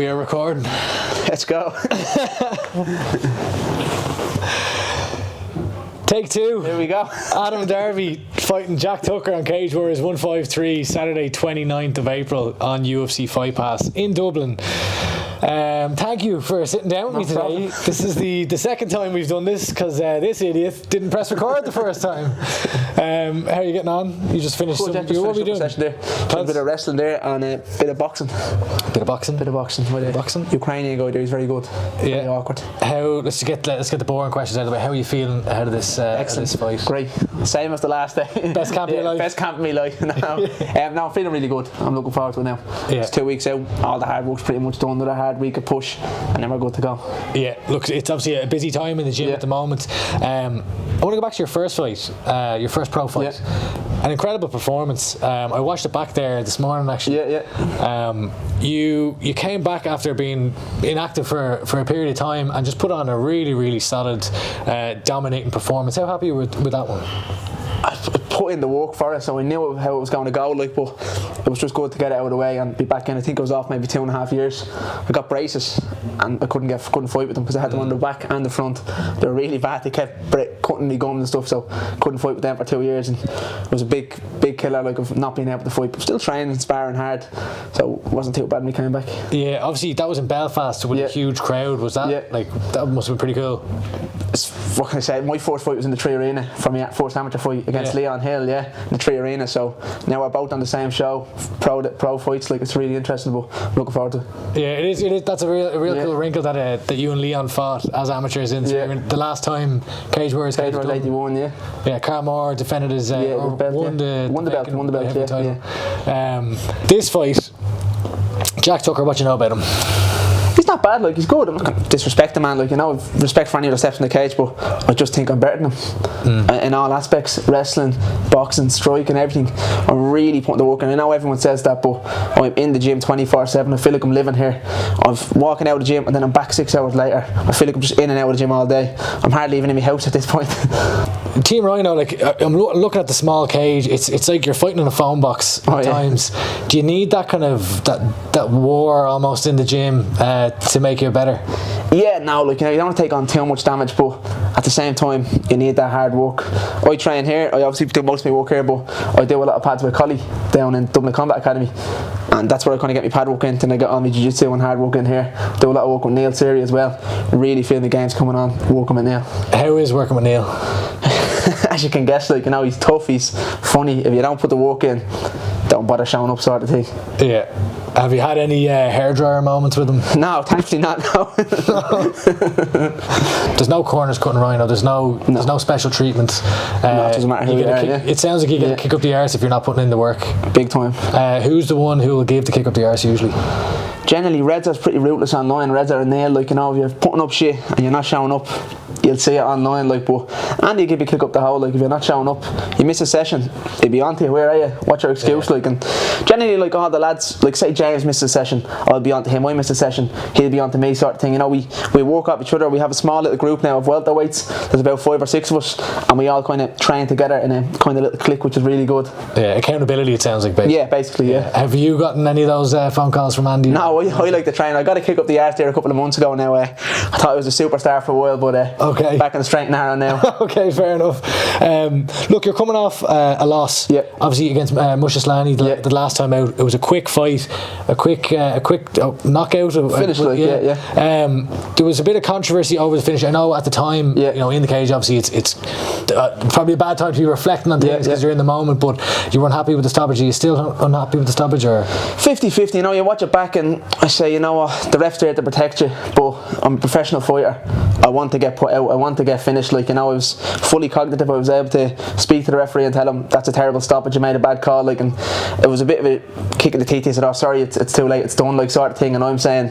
We are recording. Let's go. Take two. Here we go. Adam Darby fighting Jack Tucker on Cage Warriors 153, Saturday 29th of April on UFC Fight Pass in Dublin. Thank you for sitting down with me today. This is the second time we've done this because this idiot didn't press record the first time. How are you getting on? You just finished What are we doing? There. A bit of wrestling there and a bit of boxing. Bit of boxing? Bit of boxing. Boxing? Ukrainian guy there, he's very good. Yeah. Very awkward. Let's get the boring questions out of the way. How are you feeling ahead of this, Excellent. this fight? Great. Same as the last day. Best camp of your life? Best camp of my life. No, I'm feeling really good. I'm looking forward to it now. Yeah. It's 2 weeks out. All the hard work's pretty much done. Another hard week of push and then we're good to go. Yeah, look, it's obviously a busy time in the gym at the moment. I want to go back to your first fight, your first pro fight. Yeah. An incredible performance. I watched it back there this morning actually. Yeah. You came back after being inactive for a period of time and just put on a really, really solid, dominating performance. How happy you were with that one? I put in the work for it, so I knew how it was going to go, like, but it was just good to get it out of the way and be back in. I think I was off maybe 2.5 years. I got braces and I couldn't fight with them because I had them on the back and the front. They were really bad. They kept cutting me gums and stuff, so couldn't fight with them for 2 years, and it was a big killer, like, of not being able to fight, but still training and sparring hard, so it wasn't too bad when we came back. Yeah, obviously that was in Belfast with a huge crowd. Was that like, that must have been pretty cool? What can I say? My first fight was in the Tree Arena for my first amateur fight against Leon Hill, in the Tree Arena. So now we're both on the same show, pro fights. Like, it's really interesting, but I'm looking forward to it. Yeah, it is. That's a real cool wrinkle that you and Leon fought as amateurs in the last time Cage Warriors. Cage Warriors 81, Yeah, Carl Moore defended his won the belt. Title. This fight, Jack Tucker, what you know about him? He's not bad, like, he's good. I'm not going to disrespect the man, like, you know, I've respect for any other steps in the cage, but I just think I'm better than him in all aspects: wrestling, boxing, striking, everything. I'm really putting the work in. I know everyone says that, but I'm in the gym 24/7. I feel like I'm living here. I'm walking out of the gym and then I'm back 6 hours later. I feel like I'm just in and out of the gym all day. I'm hardly even in my house at this point. Team Rhino, like, I'm looking at the small cage. It's like you're fighting in a phone box at times. Do you need that kind of that war almost in the gym to make you better? Yeah, no, like, you know, you don't want to take on too much damage, but at the same time, you need that hard work. I train here. I obviously do most of my work here, but I do a lot of pads with Collie down in Dublin Combat Academy, and that's where I kind of get my pad work in. Then I get all my jiu-jitsu and hard work in here. Do a lot of work with Neil Siri as well. Really feel the games coming on, working with Neil. How is working with Neil? As you can guess, like, you know, he's tough, he's funny. If you don't put the work in, don't bother showing up, sort of thing. Yeah. Have you had any hairdryer moments with him? No, thankfully not. No. There's no corners cutting Rhino. There's no special treatment. No, it doesn't matter who you are. It sounds like you get a kick up the arse if you're not putting in the work. Big time. Who's the one who will give the kick up the arse usually? Generally, Red's pretty ruthless online. Red's are a nail, like, you know, if you're putting up shit and you're not showing up, you'll see it online, like, but Andy will give you a kick up the hole, like, if you're not showing up, you miss a session, he'll be on to you, where are you, what's your excuse, like, and generally, like, all the lads, like, say James missed a session, I'll be on to him, I miss a session, he'll be on to me, sort of thing, you know, we work off each other. We have a small little group now of welterweights. There's about 5 or 6 of us, and we all kind of train together in a kind of little clique, which is really good. Yeah, accountability, it sounds like, basically. Yeah, basically, yeah. Have you gotten any of those phone calls from Andy? No, I like to train. I got a kick up the arse there a couple of months ago now. I thought I was a superstar for a while, but back in the straight and narrow now. Okay, fair enough. Look, you're coming off a loss. Yeah. Obviously against Mushaslani the last time out. It was a quick fight, a quick knockout. Finish, there was a bit of controversy over the finish. I know at the time, you know, in the cage, obviously it's probably a bad time to be reflecting on things because you're in the moment. But you weren't happy with the stoppage. Are you still unhappy with the stoppage, or 50-50? You know, you watch it back and I say, you know what, the ref's there to protect you, but I'm a professional fighter. I want to get put out. I want to get finished. Like, you know, I was fully cognitive. I was able to speak to the referee and tell him that's a terrible stoppage, you made a bad call, like, and it was a bit of a kick in the teeth. He said, oh, sorry, it's too late, it's done, like, sort of thing. And I'm saying,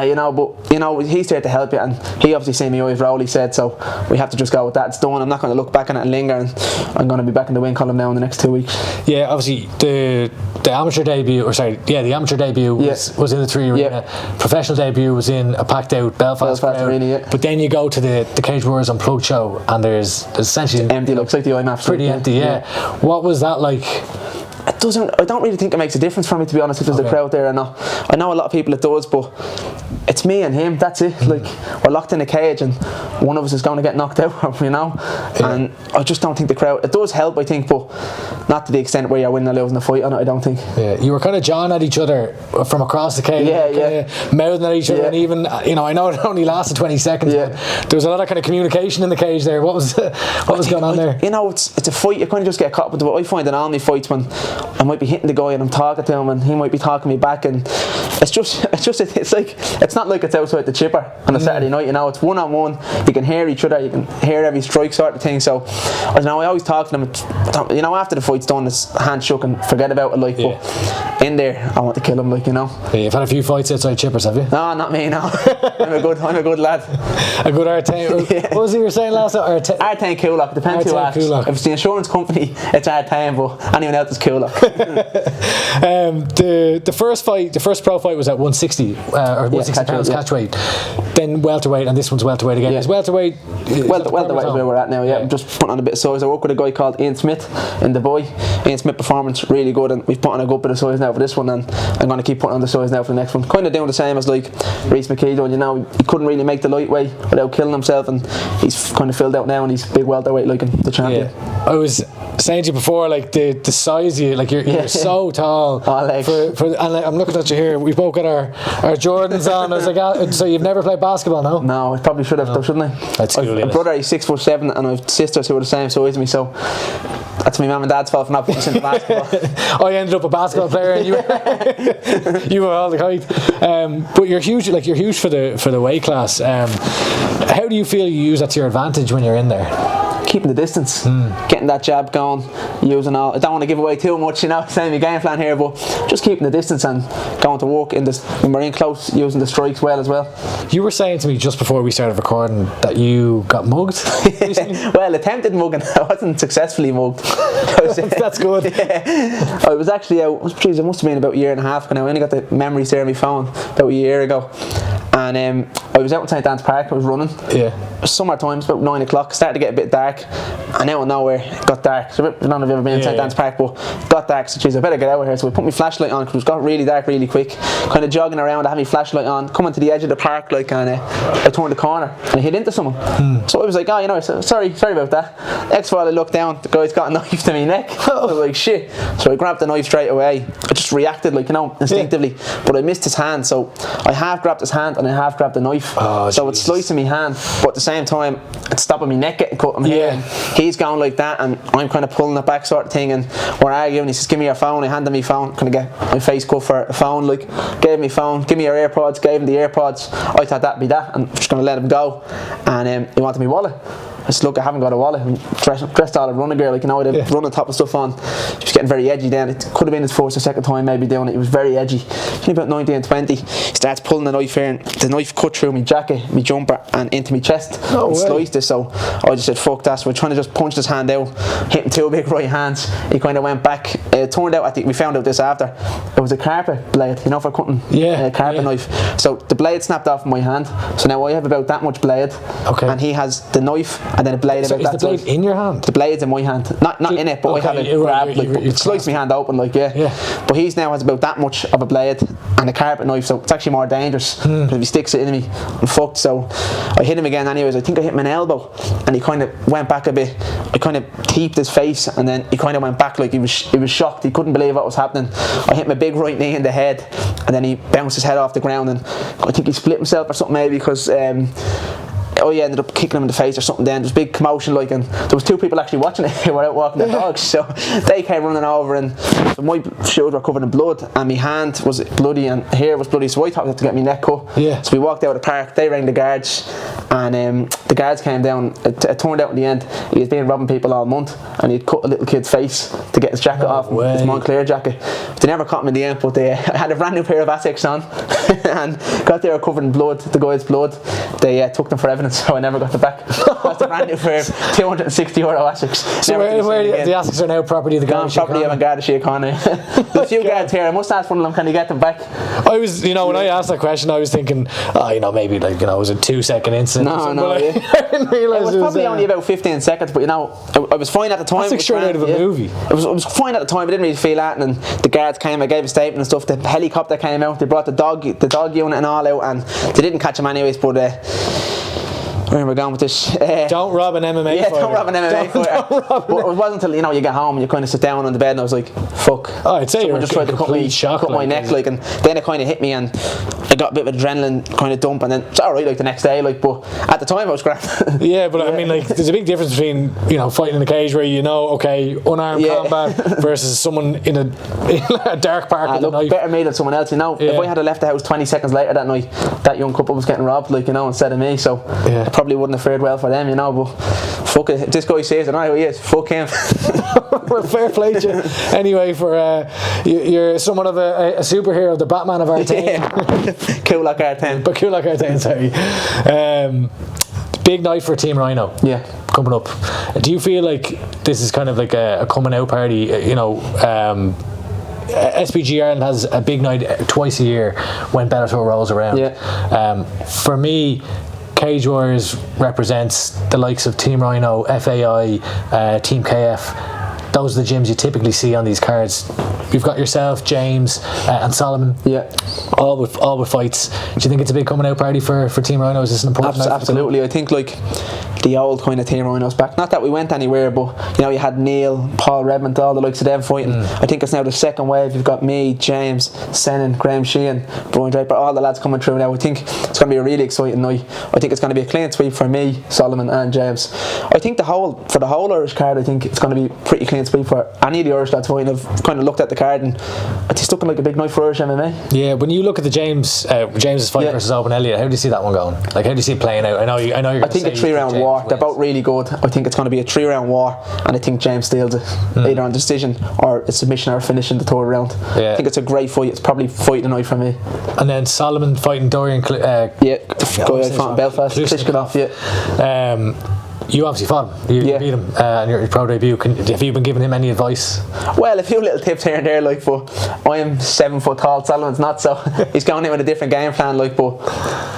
you know, but, you know, he's there to help you, and he obviously seen me eyes roll, he said, so we have to just go with that. It's done. I'm not going to look back on it and linger, and I'm going to be back in the win column now in the next 2 weeks. Yeah, obviously the amateur debut, the amateur debut was in the Tree Arena. Professional debut was in a packed out Belfast crowd. Arena, but then you go to the Cage Warriors Unplugged show and there's essentially empty. Looks like the IMAF. Pretty empty, yeah. What was that like? I don't really think it makes a difference for me, to be honest, if there's a crowd there or not. I know a lot of people it does, but it's me and him, that's it. Like, we're locked in a cage and one of us is going to get knocked out, you know. And I just don't think the crowd, it does help, I think, but not to the extent where you're winning or losing the fight on it, I don't think. You were kind of jawing at each other from across the cage, mouthing at each other, and even, you know, I know it only lasted 20 seconds, but there was a lot of kind of communication in the cage there. What was going on there? You know, it's a fight, you kind of just get caught with it. I find in all my fights when I might be hitting the guy and I'm talking to him and he might be talking me back, and it's not like it's outside the chipper on a Saturday night, you know. It's one-on-one, you can hear each other, you can hear every strike sort of thing. So I don't know, I always talk to them, you know, after the fight's done, it's hand shook and forget about it, like, but in there I want to kill him, like, you know. You've had a few fights outside chippers, have you? No, not me, no. I'm a good lad. A good R10. What was it you were saying last night? R10 Coolock, depends who asks. If it's the insurance company, it's R10, but anyone else is Coolock. The first pro fight was at 160 or 160 pounds catch weight, then welterweight, and this one's welterweight again. Is welterweight? Welterweight is where we're at now. I'm just putting on a bit of size. I work with a guy called Ian Smith in Dubai. Ian Smith Performance, really good, and we've put on a good bit of size now for this one, and I'm going to keep putting on the size now for the next one. Kind of doing the same as like Reece McKee done, you know. He couldn't really make the lightweight without killing himself, and he's kind of filled out now, and he's big welterweight, like him, the champion. I was saying to you before, like the size of you, like you're so tall. And I'm looking at you here. We both got our Jordans on. I was like, so you've never played basketball, no? No, I probably should have, though, shouldn't I? That's cool. My brother, he's 6'7", and I have sisters who are the same size as me, so that's my mum and dad's fault for not putting us into basketball. I ended up a basketball player, and you were all the height. But you're huge. Like, you're huge for the weight class. How do you feel you use that to your advantage when you're in there? Keeping the distance, getting that jab going, using all. I don't want to give away too much, you know, saying my game plan here, but just keeping the distance and going to work in this when we're in close, using the strikes well as well. You were saying to me just before we started recording that you got mugged recently. Well, attempted mugging. I wasn't successfully mugged. That's good. I was actually out. It must have been about a year and a half ago now. I only got the memories there on my phone about a year ago, and I was out in St. Anne's Park. I was running. Summer times, about 9 o'clock. Started to get a bit dark, and out of nowhere it got dark. So I don't know if you've ever been in St. Anne's Park, but it got dark. So geez, I better get out of here. So we put my flashlight on because it got really dark really quick. Kind of jogging around, I had my flashlight on, coming to the edge of the park, like, and I turned the corner and I hit into someone. So I was like, oh, you know, sorry about that. Next while I looked down, the guy's got a knife to my neck. I was like, shit. So I grabbed the knife straight away. I just reacted, like, you know, instinctively, but I missed his hand. So I half grabbed his hand and I half grabbed the knife. So it's slicing my hand, but at the same time it's stopping my neck getting cut. He's going like that and I'm kind of pulling it back sort of thing, and we're arguing. He says, give me your phone. I handed me phone, kind of get my face cut for a phone, like, gave me phone, give me your AirPods, gave him the AirPods. I thought that'd be that, and I'm just going to let him go, and he wanted my wallet. I said, look, I haven't got a wallet. I'm dressed all a running gear, like, you know, with a running top of stuff on. He was getting very edgy then. It could have been his first or second time maybe doing it. He was very edgy. Only about 19, 20. He starts pulling the knife here, and the knife cut through my jacket, my jumper, and into my chest and sliced it. So I just said, fuck that. So we're trying to just punch his hand out, hit him 2 big right hands. He kind of went back. It turned out, I think we found out this after, it was a carpet blade, you know, for cutting a carpet knife. So the blade snapped off my hand. So now I have about that much blade, and he has the knife and then a blade about that. Is the blade in your hand? The blade's in my hand, not in it, but I have it grabbed, like, it sliced my hand open, like, but he's now has about that much of a blade and a carpet knife, so it's actually more dangerous because if he sticks it in me, I'm fucked. So I hit him again anyways. I think I hit him an elbow and he kind of went back a bit. I kind of teeped his face and then he kind of went back, like he was shocked. He couldn't believe what was happening. I hit him a big right knee in the head and then he bounced his head off the ground, and I think he split himself or something maybe, because I ended up kicking him in the face or something. Then there was big commotion, like, and there was 2 people actually watching it who were out walking the dogs, so they came running over, and so my shoes were covered in blood and my hand was bloody and hair was bloody, so I thought I had to get my neck cut. So we walked out of the park, they rang the guards, and the guards came down. It turned out in the end he was been robbing people all month, and he'd cut a little kid's face to get his jacket off, his Montclair jacket. They never caught him in the end, but they had a brand new pair of Asics on and got there covered in blood, the guy's blood. They took them for evidence. seconds, so I never got the back. That's the brand new pair of €260 ASICs. So where the ASICs are now property of the Garda property of Garda Síochána. There's a few guards here. I must ask one of them, can you get them back? I was, when I asked that question, I was thinking, maybe it was a 2-second incident. No, I didn't realise it was probably only about 15 seconds, but I was fine at the time. That's straight out of a movie. It was fine at the time. I didn't really feel that, and then the guards came. I gave a statement and stuff. The helicopter came out. They brought the dog unit and all out, and they didn't catch him anyways. But where am I going with this? Don't rob an MMA fighter. Don't rob an MMA fighter. But it wasn't until you get home and you kind of sit down on the bed, and I was like, fuck. Oh, I'd say someone just tried to cut my neck, and then it kind of hit me, and I got a bit of adrenaline kind of dump, and then it's alright the next day, but at the time I was grand. Yeah, but I mean, there's a big difference between fighting in a cage where unarmed combat versus someone in a dark park with a knife. Better me than someone else. If I had left the house 20 seconds later that night, that young couple was getting robbed, instead of me. So I probably wouldn't have fared well for them, but fuck it. If this guy says it, he is. Fuck him. Well, fair play to you. Anyway, for you're somewhat of a superhero, the Batman of our team. Cool like our team. But cool like our team, sorry. Big night for Team Rhino. Yeah. Coming up. Do you feel like this is kind of like a coming out party? SBG Ireland has a big night twice a year when Bellator rolls around. Yeah. For me, Cage Warriors represents the likes of Team Rhino, FAI, Team KF. Those are the gyms you typically see on these cards. You've got yourself, James, and Solomon. Yeah. All with fights. Do you think it's a big coming out party for Team Rhino? Is this an important night? Absolutely. I think the old kind of Team Rhinos back. Not that we went anywhere, but you had Neil, Paul Redmond, all the likes of them fighting. I think it's now the second wave. You've got me, James, Senan, Graham Sheehan, Brian Draper, all the lads coming through now. I think it's going to be a really exciting night. I think it's going to be a clean sweep for me, Solomon and James. I think for the whole Irish card, I think it's going to be pretty clean sweep for any of the Irish lads fighting. I've kind of looked at the card and it's looking like a big night for Irish MMA. Yeah, when you look at the James's fight versus Owen Elliott, how do you see that one going? How do you see it playing out? I know you're I think a 3-round war. They're both really good. I think it's going to be a 3-round war, and I think James steals it either on decision or a submission or a finish in the third round. I think it's a great fight. It's probably fight of the night for me. And then Solomon fighting Dorian the guy out from Belfast, Klitschko. You obviously fought him. You beat him in your pro debut. Have you been giving him any advice? Well, a few little tips here and there, but I am 7 foot tall. Solomon's not, so he's going in with a different game plan, but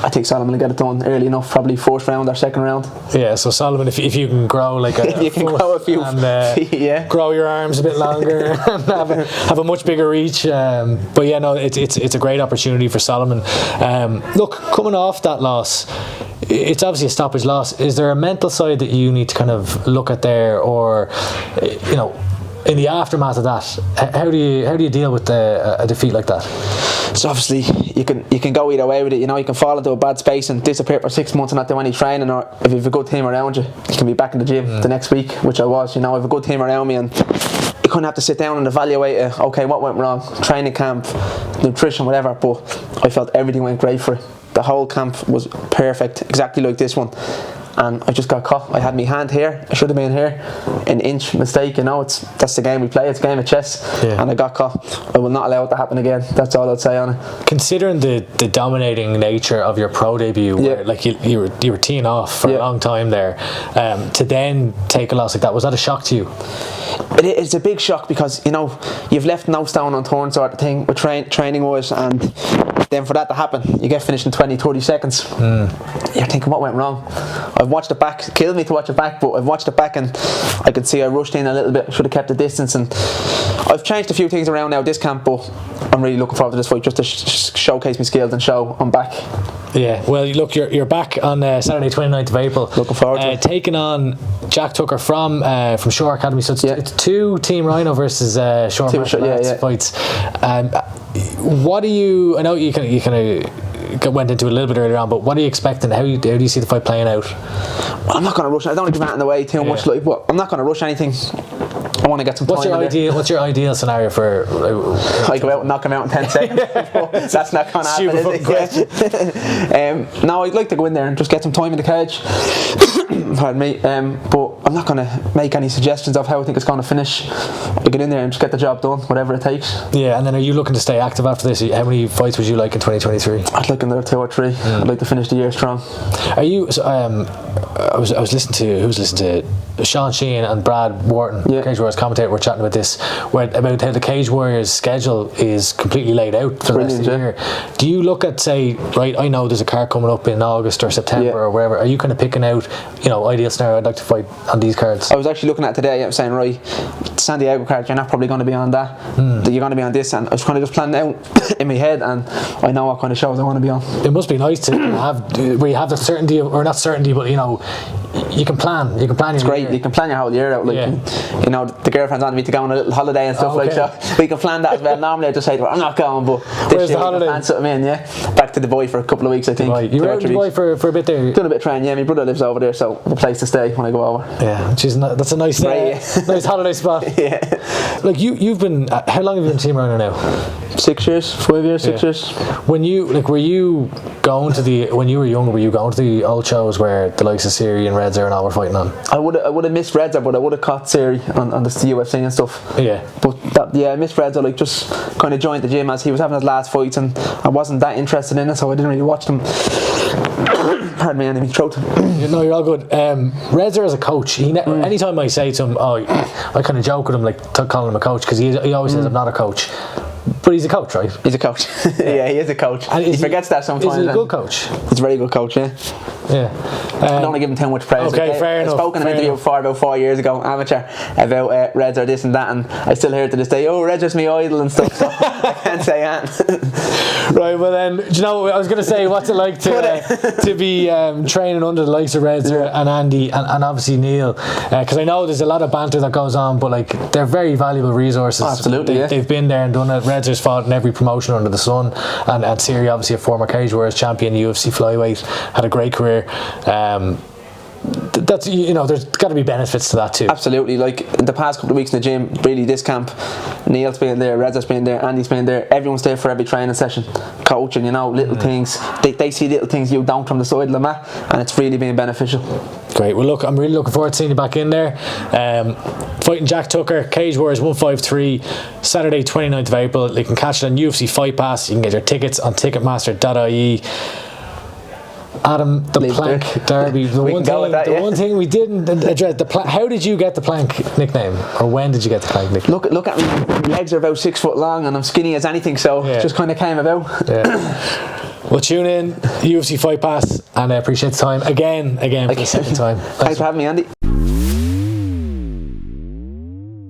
I think Solomon will get it done early enough, probably 4th round or 2nd round. Yeah, so Solomon, if you can grow grow a few, and grow your arms a bit longer and have a much bigger reach. But yeah, no, it's a great opportunity for Solomon. Look, coming off that loss, it's obviously a stoppage loss. Is there a mental side that you need to kind of look at there, or in the aftermath of that, how do you deal with a defeat like that? So obviously you can go either way with it. You can fall into a bad space and disappear for 6 months and not do any training, or if you have a good team around you, you can be back in the gym the next week, which I was. I have a good team around me, and you couldn't have to sit down and evaluate it. Okay, what went wrong? Training camp, nutrition, whatever. But I felt everything went great for it. The whole camp was perfect, exactly like this one. And I just got caught. I had my hand here. I should have been here. An inch mistake, that's the game we play. It's a game of chess. Yeah. And I got caught. I will not allow it to happen again. That's all I'd say on it. Considering the dominating nature of your pro debut, where you were teeing off for a long time there, to then take a loss like that, was that a shock to you? It's a big shock because you've left no stone unturned, sort of thing, with training wise, and then for that to happen, you get finished in 20-30 seconds. You're thinking, what went wrong? I've watched it back. It killed me to watch it back, but I've watched it back and I could see I rushed in a little bit. Should have kept the distance, and I've changed a few things around now this camp, but I'm really looking forward to this fight just to showcase my skills and show I'm back. Yeah, well, look, you're back on Saturday 29th of April. Looking forward to it. Taking on Jack Tucker from Shore Academy. So it's 2 Team Rhino versus Shore martial arts fights. What do you? I know you kind of went into it a little bit earlier on, but what are you expecting? How do you see the fight playing out? Well, I'm not going to rush it. I don't want to give that in the way too much, but I'm not going to rush anything. I want to get some time. What's your ideal scenario for? I go out and knock him out in 10 seconds. That's not going to happen, is it? No, I'd like to go in there and just get some time in the cage. Pardon me. But I'm not going to make any suggestions of how I think it's going to finish. I get in there and just get the job done, whatever it takes. Yeah, and then are you looking to stay active after this? How many fights would you like in 2023? I'd like another 2 or 3. I'd like to finish the year strong. Are you? I was listening to Sean Sheehan and Brad Wharton, Cage Warriors commentator, were chatting about this, about how the Cage Warriors schedule is completely laid out for the rest of the year. Do you look at, say, right, I know there's a card coming up in August or September or wherever, are you kind of picking out, ideal scenario, I'd like to fight on these cards? I was actually looking at today, I'm saying, right, San Diego card, you're not probably going to be on that, you're going to be on this, and I was kind of just planning out in my head, and I know what kind of shows I want to be on. It must be nice to have, where you have the certainty, or not certainty, but you can plan. It's great. You can plan your whole year out. The girlfriend's on me to go on a little holiday and stuff like that. We can plan that as well. Normally I just say to her, I'm not going, but where's the holiday? Plan something in, back to Dubai for a couple of weeks, I think. Dubai. You were out in Dubai for a bit there? Doing a bit of training, my brother lives over there, so the place to stay when I go over. Yeah, that's a nice nice holiday spot. Like you've been, how long have you been Team Rhino now? 6 years, 5 years, 6 years. When you were you going to when you were younger, were you going to the old shows where the likes of Siri and Redzer and all were fighting on? I would have missed Redzer, but I would have caught Siri on the UFC and stuff. Yeah. But I missed Redzer, just kind of joined the gym as he was having his last fights, and I wasn't that interested in it, so I didn't really watch them. Pardon me, enemy throat. No, you're all good. Redzer as a coach, anytime I say to him, I kind of joke with him, calling him a coach, because he always says I'm not a coach. But he's a coach, right? He's a coach. Yeah, he is a coach. And he forgets that sometimes. Is he a good coach? He's a very good coach, yeah. I don't want to give him too much praise. Okay, fair enough. I spoke in an interview about 4 years ago, amateur, about Redzer this and that, and I still hear it to this day, Redzer's my idol and stuff, so I can't say that. Right, well then, do you know, I was going to say, what's it like to be training under the likes of Redzer and Andy and obviously Neil, because I know there's a lot of banter that goes on, but they're very valuable resources. Absolutely, They've been there and done it. Redzer's fought in every promotion under the sun, and Siri, obviously a former Cage Warriors champion, UFC flyweight, had a great career. That's there's got to be benefits to that too. Absolutely. In the past couple of weeks in the gym, really this camp, Neil's been there, Redzer's been there, Andy's been there, everyone's there for every training session, coaching, little things. They see little things you don't from the side of the mat, and it's really been beneficial. Great. Well, look, I'm really looking forward to seeing you back in there. Fighting Jack Tucker, Cage Warriors 153, Saturday 29th of April. You can catch it on UFC Fight Pass. You can get your tickets on Ticketmaster.ie. Adam, the plank Darby. The one thing we didn't address, how did you get the plank nickname, or when did you get the plank nickname? Look at me. My legs are about 6 foot long, and I'm skinny as anything, so it just kind of came about. Well, tune in UFC Fight Pass, and I appreciate the time again for the second time. Thanks for having me, Andy.